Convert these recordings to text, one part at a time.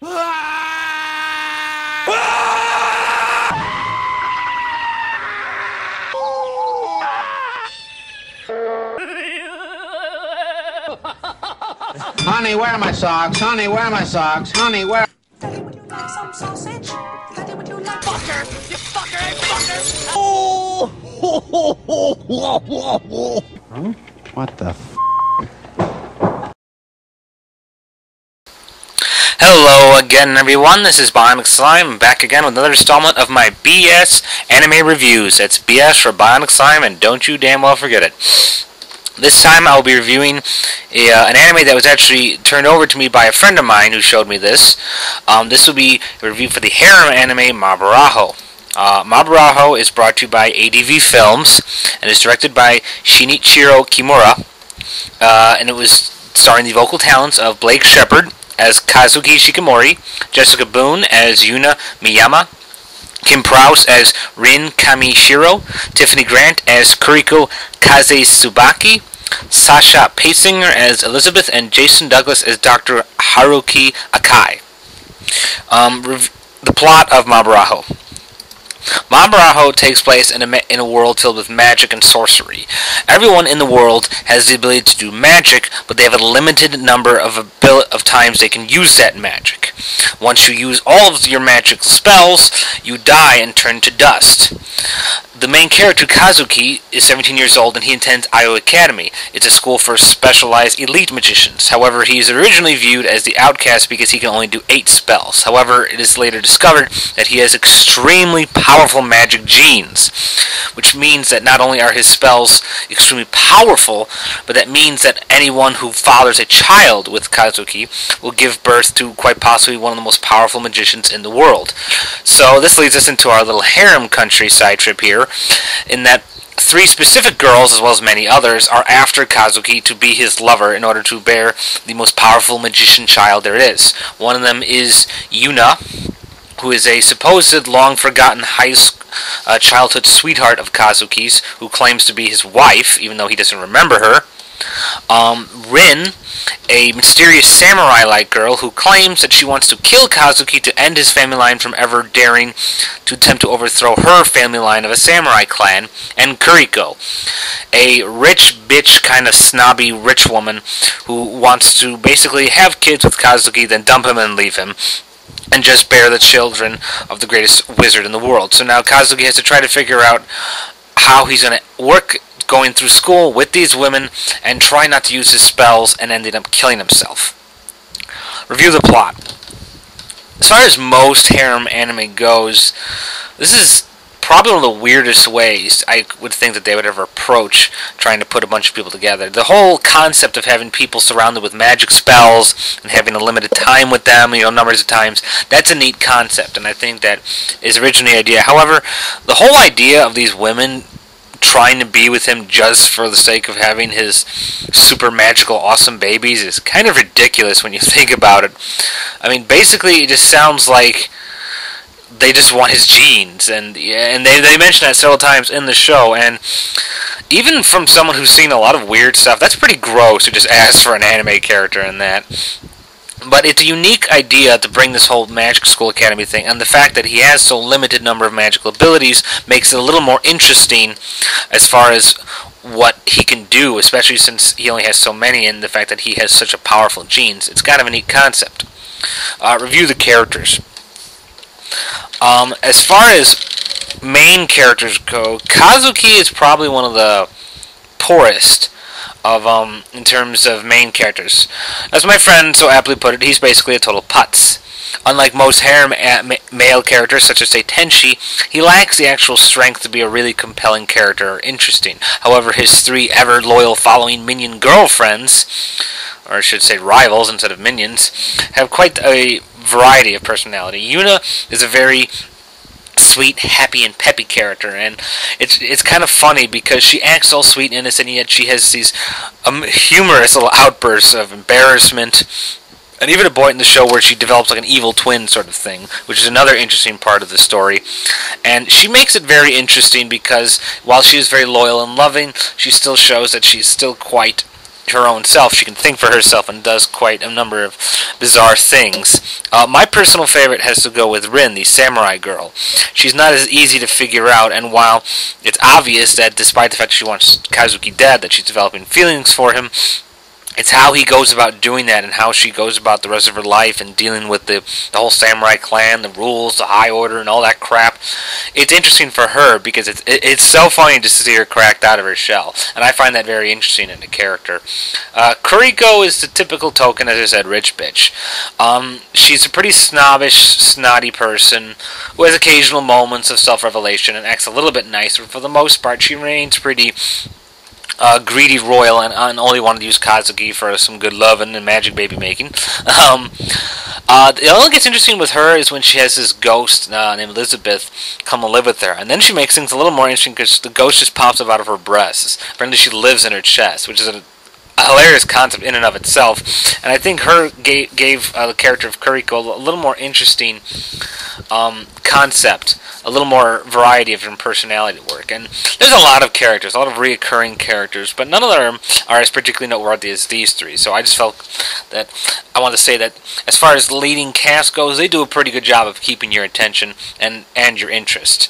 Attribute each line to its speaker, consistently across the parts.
Speaker 1: Honey, where are my socks? Honey, where are my socks? Honey, where...
Speaker 2: Daddy, would you like some sausage? Daddy, would you like... Fucker! You fucker! Fucker! Oh!
Speaker 1: Huh? What the f...
Speaker 3: Hello again, everyone. This is Bionic Slime, back again with another installment of my BS anime reviews. It's BS for Bionic Slime, and don't you damn well forget it. This time I'll be reviewing an anime that was actually turned over to me by a friend of mine who showed me this. This will be a review for the harem anime Mabaraho. Mabaraho is brought to you by ADV Films and is directed by Shinichiro Kimura. And it was starring the vocal talents of Blake Shepard as Kazuki Shikamori, Jessica Boone as Yuna Miyama, Kim Prowse as Rin Kamishiro, Tiffany Grant as Kuriko Kazesubaki, Sasha Pasinger as Elizabeth, and Jason Douglas as Dr. Haruki Akai. The plot of Mabaraho. Mabaraho takes place in a world filled with magic and sorcery. Everyone in the world has the ability to do magic, but they have a limited number of times they can use that magic. Once you use all of your magic spells, you die and turn to dust. The main character, Kazuki, is 17 years old and he attends Io Academy. It's a school for specialized elite magicians. However, he is originally viewed as the outcast because he can only do 8 spells. However, it is later discovered that he has extremely powerful magic genes, which means that not only are his spells extremely powerful, but that means that anyone who fathers a child with Kazuki will give birth to quite possibly one of the most powerful magicians in the world. So this leads us into our little harem country side trip here, in that 3 specific girls, as well as many others, are after Kazuki to be his lover in order to bear the most powerful magician child there is. One of them is Yuna, who is a supposed long-forgotten childhood sweetheart of Kazuki's, who claims to be his wife, even though he doesn't remember her. Rin, a mysterious samurai-like girl who claims that she wants to kill Kazuki to end his family line from ever daring to attempt to overthrow her family line of a samurai clan. And Kuriko, a rich bitch, kind of snobby rich woman who wants to basically have kids with Kazuki, then dump him and leave him, and just bear the children of the greatest wizard in the world. So now Kazuki has to try to figure out how he's going to work going through school with these women and try not to use his spells and ended up killing himself. Review the plot. As far as most harem anime goes, this is probably one of the weirdest ways I would think that they would ever approach trying to put a bunch of people together. The whole concept of having people surrounded with magic spells and having a limited time with them, numbers of times, that's a neat concept, and I think that is originally the idea. However, the whole idea of these women trying to be with him just for the sake of having his super magical awesome babies is kind of ridiculous when you think about it. I mean, basically it just sounds like they just want his genes, and they mention that several times in the show, and even from someone who's seen a lot of weird stuff, that's pretty gross to just ask for an anime character in that. But it's a unique idea to bring this whole Magic School Academy thing, and the fact that he has so limited number of magical abilities makes it a little more interesting as far as what he can do, especially since he only has so many, and the fact that he has such a powerful genes. It's kind of a neat concept. Review the characters. As far as main characters go, Kazuki is probably one of the poorest of in terms of main characters. As my friend so aptly put it, he's basically a total putz. Unlike most harem male characters, such as say Tenshi, he lacks the actual strength to be a really compelling character or interesting. However, his 3 ever-loyal following minion girlfriends, or I should say rivals instead of minions, have quite a variety of personality. Yuna is a very sweet, happy, and peppy character, and it's kind of funny because she acts all sweet and innocent, and yet she has these humorous little outbursts of embarrassment, and even a point in the show where she develops like an evil twin sort of thing, which is another interesting part of the story. And she makes it very interesting because while she is very loyal and loving, she still shows that she's still quite her own self. She can think for herself and does quite a number of bizarre things. My personal favorite has to go with Rin, the samurai girl. She's not as easy to figure out, and while it's obvious that despite the fact that she wants Kazuki dead, that she's developing feelings for him, it's how he goes about doing that and how she goes about the rest of her life and dealing with the whole samurai clan, the rules, the high order, and all that crap. It's interesting for her because it's so funny to see her cracked out of her shell, and I find that very interesting in the character. Kuriko is the typical token, as I said, rich bitch. She's a pretty snobbish, snotty person who has occasional moments of self-revelation and acts a little bit nicer. For the most part, she remains pretty greedy royal and only wanted to use Kazuki for some good loving and magic baby making. The only thing that's interesting with her is when she has this ghost named Elizabeth come and live with her, and then she makes things a little more interesting because the ghost just pops up out of her breasts. Apparently she lives in her chest, which is a hilarious concept in and of itself, and I think her gave the character of Kuriko a little more interesting concept, a little more variety of personality work. And there's a lot of characters, a lot of reoccurring characters, but none of them are as particularly noteworthy as these three. So I just felt that I wanted to say that as far as leading cast goes, they do a pretty good job of keeping your attention and your interest,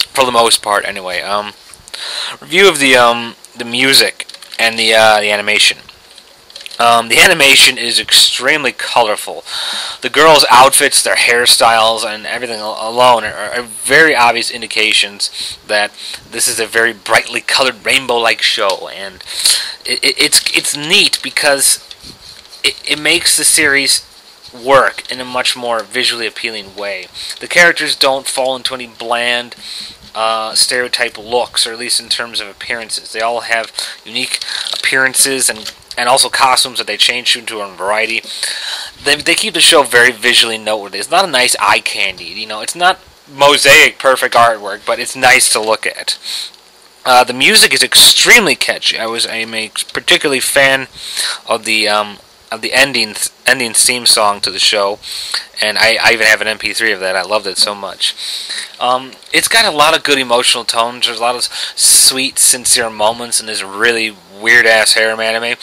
Speaker 3: for the most part anyway. Review of the music and the animation. The animation is extremely colorful. The girls' outfits, their hairstyles, and everything alone are very obvious indications that this is a very brightly colored rainbow-like show, and it's neat because it makes the series work in a much more visually appealing way. The characters don't fall into any bland stereotype looks, or at least in terms of appearances. They all have unique appearances and also costumes that they change into a variety. They keep the show very visually noteworthy. It's not a nice eye candy, it's not mosaic perfect artwork, but it's nice to look at. The music is extremely catchy. I'm a particularly fan of the ending theme song to the show, and I even have an MP3 of that. I loved it so much. It's got a lot of good emotional tones. There's a lot of sweet, sincere moments in this really weird-ass harem anime,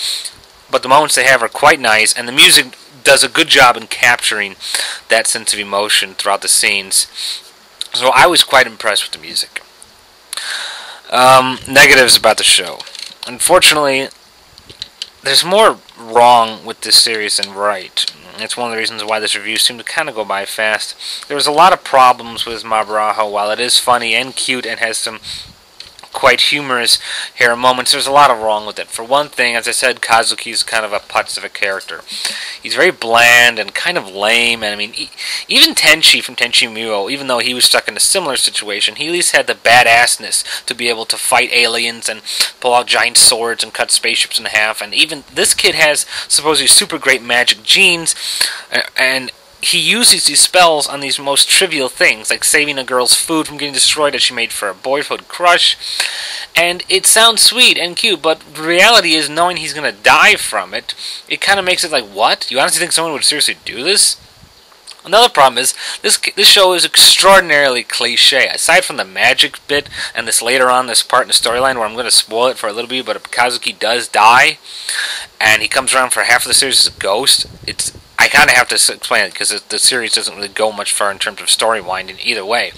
Speaker 3: but the moments they have are quite nice, and the music does a good job in capturing that sense of emotion throughout the scenes. So I was quite impressed with the music. Negatives about the show. Unfortunately, there's more wrong with this series than right. It's one of the reasons why this review seemed to kind of go by fast. There's a lot of problems with Maburaho. While it is funny and cute and has some quite humorous harem moments, there's a lot of wrong with it. For one thing, as I said, Kazuki's kind of a putz of a character. He's very bland and kind of lame, and I mean, even Tenchi from Tenchi Muyo, even though he was stuck in a similar situation, he at least had the badassness to be able to fight aliens and pull out giant swords and cut spaceships in half, and even this kid has supposedly super great magic genes, and he uses these spells on these most trivial things, like saving a girl's food from getting destroyed that she made for a boyhood crush. And it sounds sweet and cute, but the reality is, knowing he's going to die from it, it kind of makes it like, what? You honestly think someone would seriously do this? Another problem is, this show is extraordinarily cliche. Aside from the magic bit, and this later on, this part in the storyline where I'm going to spoil it for a little bit, but Kazuki does die, and he comes around for half of the series as a ghost, I kind of have to explain it because the series doesn't really go much far in terms of story winding either way.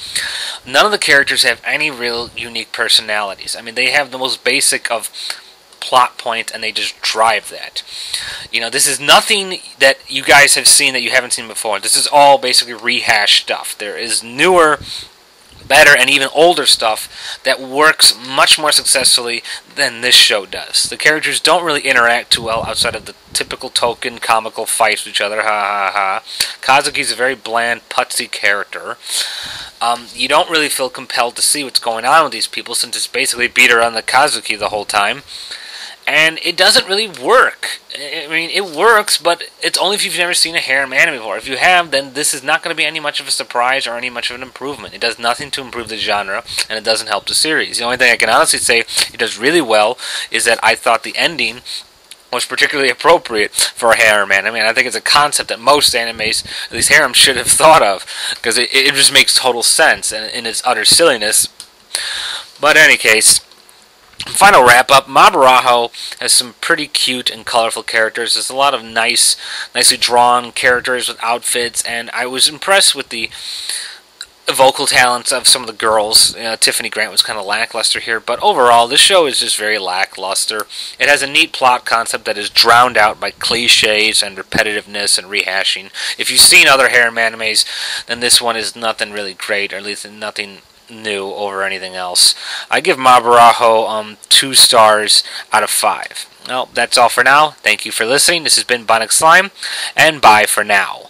Speaker 3: None of the characters have any real unique personalities. I mean, they have the most basic of plot point, and they just drive that. This is nothing that you guys have seen that you haven't seen before. This is all basically rehashed stuff. There is newer, better, and even older stuff that works much more successfully than this show does. The characters don't really interact too well outside of the typical token comical fights with each other, ha ha ha. Kazuki's a very bland, putsy character. You don't really feel compelled to see what's going on with these people, since it's basically beat around the Kazuki the whole time. And it doesn't really work. I mean, it works, but it's only if you've never seen a harem anime before. If you have, then this is not going to be any much of a surprise or any much of an improvement. It does nothing to improve the genre, and it doesn't help the series. The only thing I can honestly say it does really well is that I thought the ending was particularly appropriate for a harem anime. I mean, I think it's a concept that most animes, at least harems, should have thought of, because it just makes total sense in its utter silliness. But in any case, Final wrap up. Mabarajo has some pretty cute and colorful characters. There's a lot of nicely drawn characters with outfits, and I was impressed with the vocal talents of some of the girls. Tiffany Grant was kind of lackluster here, but overall, this show is just very lackluster. It has a neat plot concept that is drowned out by cliches and repetitiveness and rehashing. If you've seen other harem animes, then this one is nothing really great, or at least nothing new over anything else. I give Mabarajo 2 stars out of 5. Well, that's all for now. Thank you for listening. This has been Bionic Slime, and bye for now.